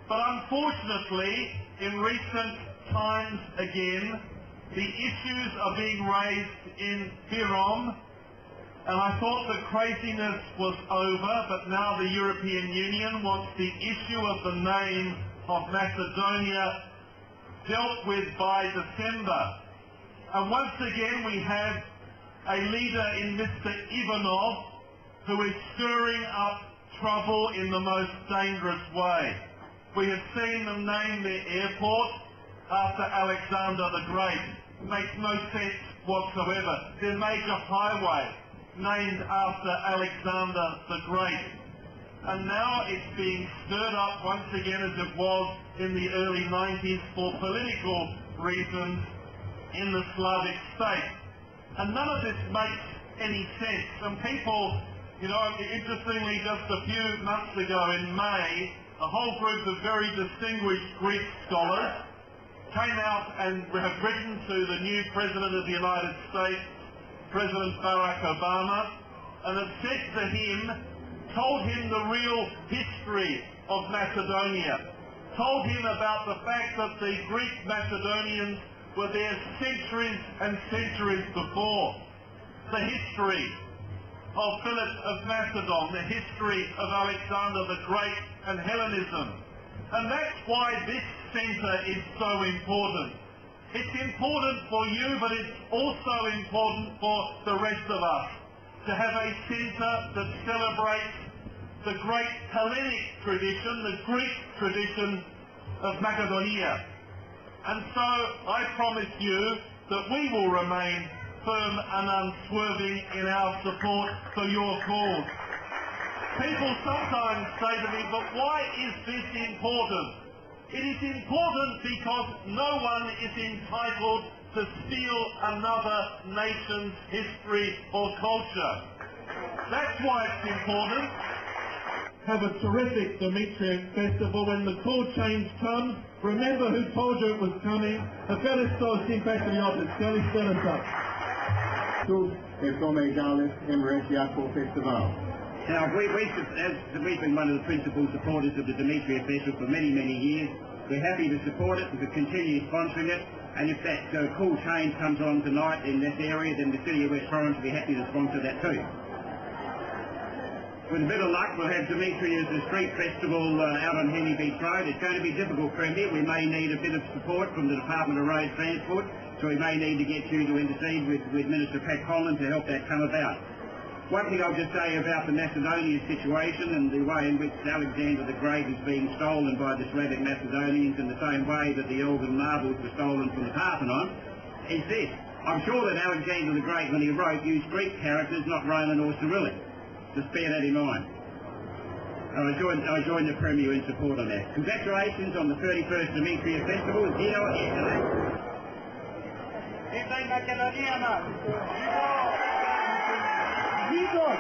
But unfortunately, in recent times again, the issues are being raised in Fyrom, and I thought the craziness was over, but now the European Union wants the issue of the name of Macedonia dealt with by December. And once again we have a leader in Mr. Ivanov who is stirring up trouble in the most dangerous way. We have seen them name their airport after Alexander the Great. It makes no sense whatsoever. Their major highway named after Alexander the Great. And now it's being stirred up once again as it was in the early 90s for political reasons in the Slavic states. And none of this makes any sense. And people, interestingly, just a few months ago in May, a whole group of very distinguished Greek scholars came out and have written to the new President of the United States, President Barack Obama, and have said to him, told him the real history of Macedonia, told him about the fact that the Greek Macedonians were there centuries and centuries before, the history of Philip of Macedon, the history of Alexander the Great and Hellenism. And that's why this centre is so important. It's important for you, but it's also important for the rest of us to have a centre that celebrates the great Hellenic tradition, the Greek tradition of Macedonia. And so I promise you that we will remain firm and unswerving in our support for your cause. People sometimes say to me, but why is this important? It is important because no one is entitled to steal another nation's history or culture. That's why it's important. Have a terrific Demetrius Festival. When the call change comes, remember who told you it was coming. Ευχαριστώ συμπατριώτες. Καλησπέρα σας. Τους ευχόμαι Emirates Festival. Now, we've been one of the principal supporters of the Demetrius Festival for many, many years. We're happy to support it and to continue sponsoring it. And if that cool change comes on tonight in this area, then the City of West Torrens will be happy to sponsor that too. With a bit of luck, we'll have Demetrius as a street festival out on Henry Beach Road. It's going to be difficult, Premier. We may need a bit of support from the Department of Road Transport, so we may need to get you to intercede with Minister Pat Collins to help that come about. One thing I'll just say about the Macedonia situation and the way in which Alexander the Great is being stolen by the Slavic Macedonians in the same way that the Elgin marbles were stolen from the Parthenon is this. I'm sure that Alexander the Great, when he wrote, used Greek characters, not Roman or Cyrillic. Just bear that in mind. I join the Premier in support on that. Congratulations on the 31st Demetrius Festival. Dino yesterday. Macedonia, man! Viva!